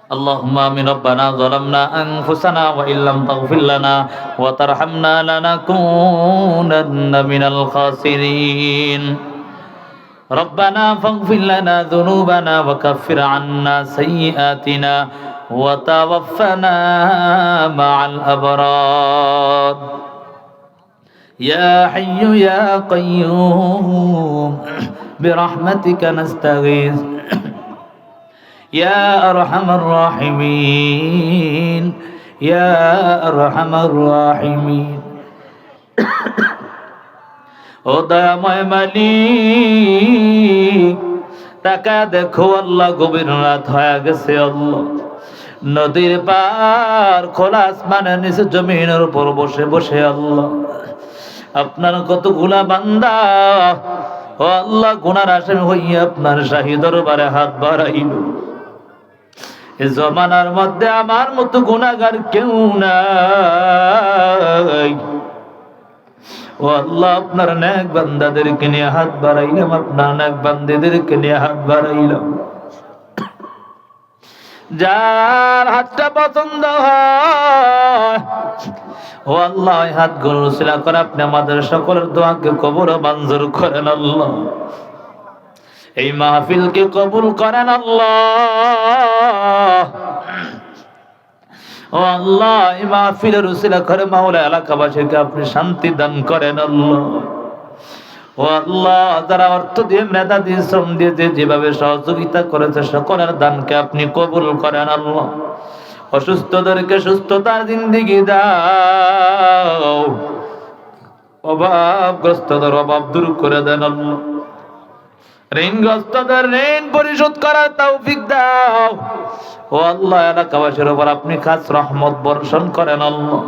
اللهم آمين ربنا ظلمنا أنفسنا وإن لم تغفر لنا وترحمنا لنكونن من الخاسرين ربنا فاغفر لنا ذنوبنا وكفر عنا سيئاتنا وتوفنا مع الأبرار يا حي يا قيوم برحمتك نستغيث يا أرحم الراحمين يا أرحم الراحمين ও দয়াময় মালিক তাকা দেখো আল্লাহ গভীর রাত হয়ে গেছে আল্লাহ নদীর পার খোলা আসমানের নিচে জমিনের উপর বসে বসে আল্লাহ আপনার কতগুলা বান্দা ও আল্লাহ গুনার আসামি হইয়া আপনার শাহী দরবারে হাত বাড়াইল এই জমানার মধ্যে আমার মতো গুনাহগার কেউ নাই ও আল্লাহ আপনার নেক বান্দাদেরকে নিয়ে হাত বাড়াইলাম আপনার নেক বান্দাদেরকে নিয়ে হাত বাড়াইলাম যার হাতটা পছন্দ হয় ও আল্লাহ এই হাতগুলো উসিলা করে আপনি আমাদের সকলের দোয়াকে কবুল ও মঞ্জুর করেন আল্লাহ এই মাহফিলকে কবুল করেন আল্লাহ ও আল্লাহ এই মাহফিলের উসিলা করে মাওলা এলাকাবাসীকে আপনি শান্তি দান করেন আল্লাহ ও আল্লাহ যারা অর্থ দিয়ে মেধা দিয়ে শ্রম দিয়ে যেভাবে সহযোগিতা করেছে সকলের দানকে আপনি কবুল করেন আল্লাহ অসুস্থদেরকে সুস্থতার জিন্দেগি দাও অভাবগ্রস্তদের অভাব দূর করে দেন আল্লাহ ঋণগ্রস্তদের ঋণ পরিশোধ করার তৌফিক দাও ও আল্লাহ এলাকাবাসীর উপর আপনি খাস রহমত বর্ষণ করেন আল্লাহ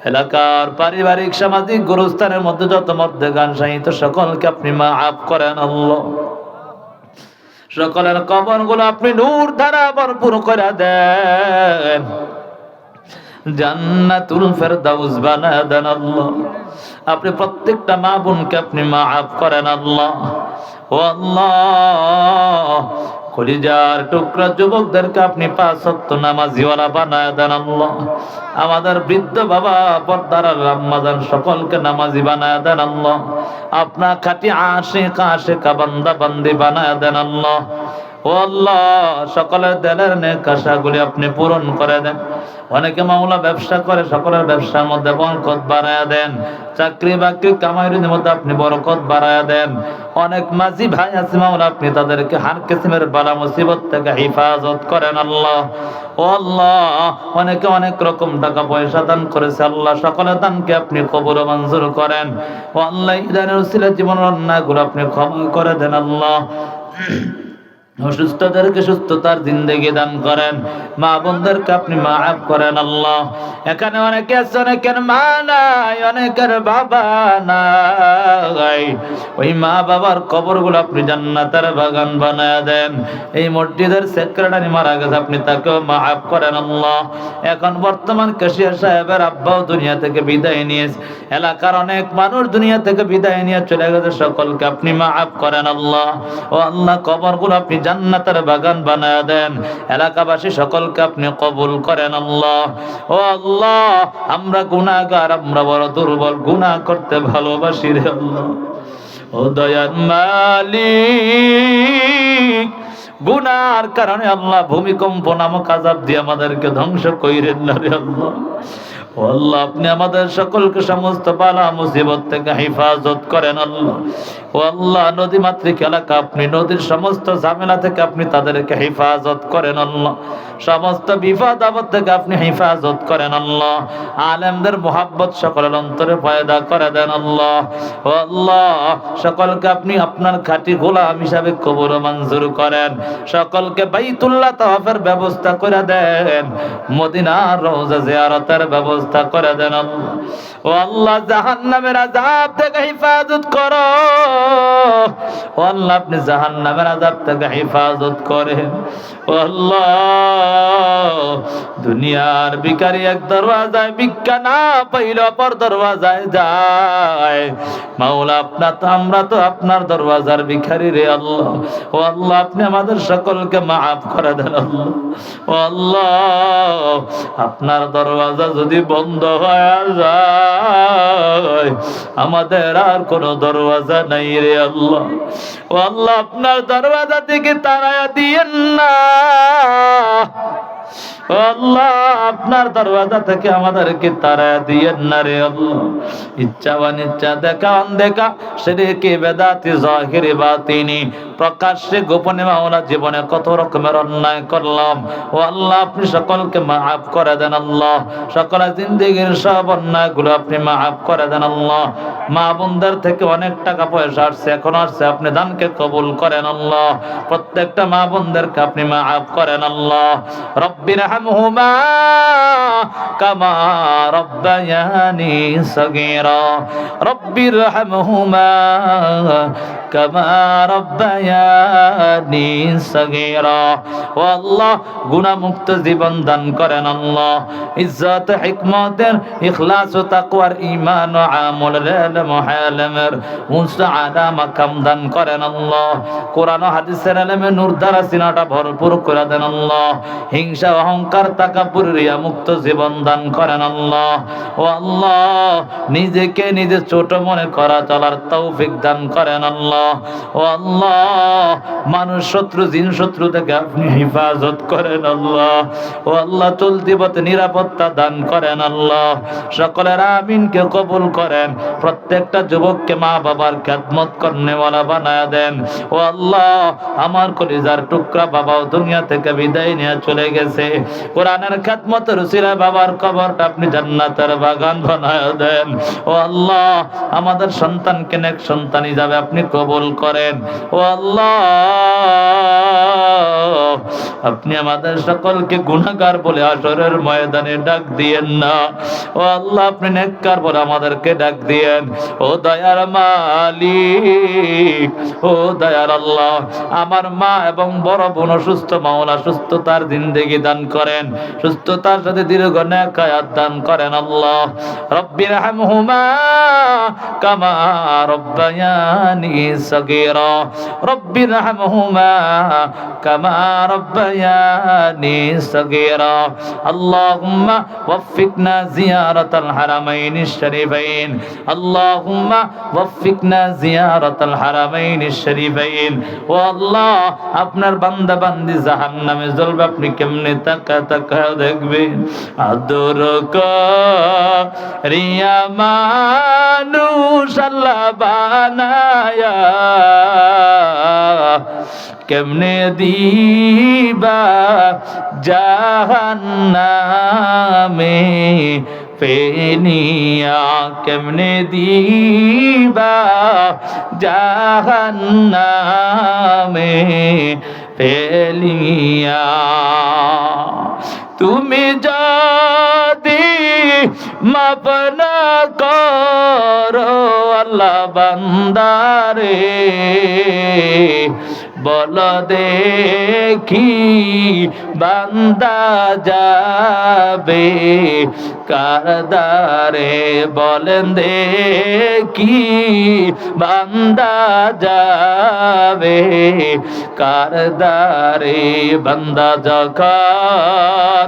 এলাকার পারিবারিক সামাজিক গুরুস্থানের মধ্যে যত মধ্যে গান সাহিত্য সকলকে আপনি মাফ করেন আল্লাহ সকলের কবরগুলো আপনি নূর দ্বারা ভরপুর করে দেন জান্নাতুল ফেরদাউস বানায় দেন আল্লাহ আপনি প্রত্যেকটা মা বোনকে আপনি মাফ করেন আল্লাহ ও আল্লাহ কলিজার টুকরা যুবকদেরকে আপনি 5 ওয়াক্ত নামাজিওয়ালা বানায় দেন আল্লাহ আমাদের বৃদ্ধ বাবা পর্দার আম্মাজান সকলকে নামাজি বানায় দেন আল্লাহ আপনার খাঁটি আশিকা বান্দা বান্দি বানায় দেন আল্লাহ ও আল্লাহ সকলের দিলের নেক আশাগুলি আপনি পূরণ করে দেন অনেকে মাওলা ব্যবসা করে সকলের ব্যবসার মধ্যে বরকত বাড়ায়া দেন চাকরি বাকরি কামাইয়ের মধ্যে আপনি বরকত বাড়ায়া দেন অনেক মাঝি ভাই আছে মাওলা আপনি তাদেরকে হার কিসমের বালা মুসিবত থেকে হেফাজত করেন আল্লাহ ও আল্লাহ অনেকে অনেক রকম টাকা পয়সা দান করেছে আল্লাহ সকলের দানকে আপনি কবুল ও মঞ্জুর করেন ও আল্লাহ ইদানের উসিলায় জীবনের অন্যায়গুলো আপনি ক্ষমা করে দেন আল্লাহ অসুস্থদেরকে সুস্থতার জিন্দেগি দান করেন মা বোনদেরকে আপনি মাফ করেন আল্লাহ এখানে অনেকে আছে অনেকের মা নাই অনেকের বাবা নাই ওই মা বাবার কবরগুলো আপনি জান্নাতের বাগান বানায় দেন এই মসজিদের সেক্রেটারি মারা গেছে আপনি তাকেও মাফ করেন আল্লাহ এখন বর্তমান ক্যাশিয়ার সাহেবের আব্বাও দুনিয়া থেকে বিদায় নিয়েছে এলাকার অনেক মানুষ দুনিয়া থেকে বিদায় নিয়ে চলে গেছে সকলকে আপনি মাফ করেন আল্লাহ ও আল্লাহ কবরগুলো আপনি জান্নাতের বাগান বানায় দেন এলাকাবাসী সকলকে আপনি কবুল করেন আল্লাহ ও আল্লাহ আমরা গুনাহগার আমরা বড় দুর্বল গুনাহ করতে ভালোবাসি রে আল্লাহ ও দয়ার মালিক গুনার কারণে আল্লাহ ভূমিকম্প নামক আযাব দিয়ে আমাদেরকে ধ্বংস কইরেন না রে আল্লাহ ও আল্লাহ আপনি আমাদের সকলকে সমস্ত বালা মুসিবত থেকে হেফাজত করেন আল্লাহ ও আল্লাহ নদী মাতৃক এলাকা আপনি নদীর সমস্ত ঝামেলা থেকে আপনি তাদেরকে হেফাজত করেন আল্লাহ সমস্ত বিপদ আপদ থেকে আপনি হেফাজত করেন আল্লাহ আলেমদের মোহাব্বত সকলের অন্তরে পয়দা করে দেন আল্লাহ ও আল্লাহ সকলকে আপনি আপনার খাঁটি গোলাম হিসাবে কবুল ও মঞ্জুর করেন সকলকে বাইতুল্লাহ তাওয়াফের ব্যবস্থা করে দেন মদিনার রওজা জিয়ারতের ব্যবস্থা করে দেন আল্লাহ ও আল্লাহ জাহান্নামের আযাব থেকে হেফাজত করো ও আল্লাহ আপনি জাহান্নামের আযাব থেকে হেফাজত করেন ও আল্লাহ দুনিয়ার ভিখারি এক দরওয়াজায় ভিক্ষা না পাইলে অপর দরওয়াজায় যায়। মাওলা আমরা তো আপনার দরওয়াজার ভিখারি রে আল্লাহ। ও আল্লাহ, আপনি আমাদের সকলকে মাফ করে দেন আল্লাহ। ও আল্লাহ, আপনার দরওয়াজা যদি বন্ধ হয়ে যায়, আমাদের আর কোনো দরওয়াজা নাই রে আল্লাহ। ও আল্লাহ, আপনার দরওয়াজা থেকে তাড়ায়া দিয়েন না। ও আল্লাহ, আপনার দরওয়াজা থেকে আমাদেরকে তাড়ায়া দিয়েন না রে আল্লাহ। ইচ্ছা অনিচ্ছা, দেখা অনদেখা, শিরকে বেদাতি, জাহিরি বাতিনি, প্রকাশ্যে গোপনে মাওলা জীবনে কত রকমের অন্যায় করলাম। ও আল্লাহ, আপনি সকলকে মাফ করে দেন আল্লাহ। সকলের জিন্দেগির সব অন্যায়গুলো আপনি মাফ করে দেন আল্লাহ। মা বোনদের থেকে অনেক টাকা পয়সা আসছে, এখন আসছে, আপনি দানকে কবুল করেন আল্লাহ। প্রত্যেকটা মা বোনদেরকে আপনি মাফ করেন আল্লাহ। রব্বির হামহুমা কামা রব্বায়ানি সগীরা, রব্বির হামহুমা কামা রব্বায়ানি সগীরা। ও আল্লাহ, গুনাহমুক্ত জীবন দান করেন আল্লাহ। ইজ্জত, হিকমতের, ইখলাস ও তাকওয়ার, ঈমান ও আমলের, ইলম ও হালমের উঁচু আলা মাকাম দান করেন আল্লাহ। কোরআন ও হাদিসের ইলমে নূর দ্বারা সিনাটা ভরপুর করে দেন আল্লাহ। হিংসা, অহংকার, তাকাব্বুর, রিয়া মুক্ত জীবন দান করেন আল্লাহ। ও আল্লাহ, নিজেকে নিজে ছোট মনে করা চলার তৌফিক দান করেন আল্লাহ। ও আল্লাহ, মানুষ শত্রু, জিন শত্রু থেকে আপনি হেফাজত করেন আল্লাহ। ও আল্লাহ, চলতি পথে নিরাপত্তা দান করেন আল্লাহ। সকলের আমিনকে কবুল করেন। প্রত্যেকটা যুবককে মা বাবার খেদমত করনেওয়ালা বানায়া দেন। ও আল্লাহ, আমার কলিজার টুকরা বাবাও দুনিয়া থেকে বিদায় নিয়ে চলে গেছে। কোরআনের খেদমতের উসিলায় বাবার কবরটা আপনি জান্নাতের বাগান বানায়া দেন। ও আল্লাহ, আমাদের সন্তানকে নেক সন্তান হিসাবে আপনি কবুল করেন। ও আল্লাহ, আপনি আমাদের সকলকে গুনাহগার বলে হাশরের ময়দানে ডাক দিয়েন না। ও আল্লাহ, আপনি নেককার বলে আমাদেরকে ডাক দিয়েন। ও দয়ার মালিক, ও দয়ার আল্লাহ, আমার মা এবং বড় বোন অসুস্থ, মাওলা সুস্থতার জিন্দেগি দান করেন, সুস্থতার সাথে দীর্ঘ নেক হায়াত দান করেন আল্লাহ। রব্বির হামহুমা কামা রব্বায়ানি সগীরা, রব্বির হামহুমা কামা রব্বায়ানি সগীরা। আল্লাহুম্মা ওয়াফিকনা জিয়ারাতাল হারামাইনিশ শরীফাইন, আল্লাহুম্মা ওয়াফিকনা জিয়ারাতাল হারামাইনিশ শরীফাইন। ও আল্লাহ, আপনার বান্দা বান্দি জাহান্নামে জ্বলবে, আপনি কেমনে তাকা তাকা দেখবেন। আদর করিয়া মানুষ আল্লাহ বানায়া, কেমনে দিবা জাহান্নামে ফেলিয়া, কেমনে দিবা জাহান্নামে ফেলিয়া। তুমি যদি মাফ না করো আল্লাহ বান্দারে, বল দেখি বান্দা যাবে কার দ্বারে, বলেন দেখি বান্দা যাবে কার দ্বারে। বান্দা যখন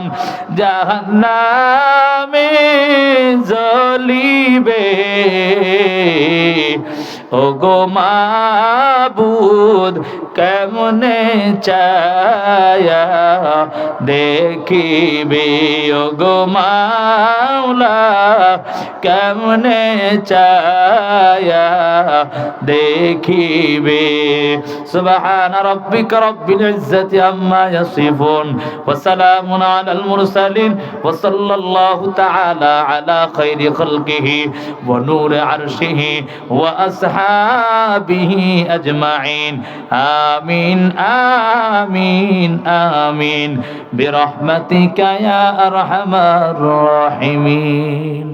জাহান্নামে জ্বলিবে, ওগো মাবুদ কেমনে চায়া দেখিবে, ওগো মাওলা কেমনে চায়া দেখিবে। সুবহান রাব্বিকা রব্বিল ইজ্জাতি আম্মা ইয়াসিফুন ওয়া সালামুন আলাল মুরসালিন ওয়া সাল্লাল্লাহু তাআলা আলা খাইরি খালকিহি ওয়া নূরি আরশিহি ওয়া আসহাবিহি আজমাইন। আমিন আমিন আমিন বিরহমাতিকা ইয়া আরহামার রাহিমিন।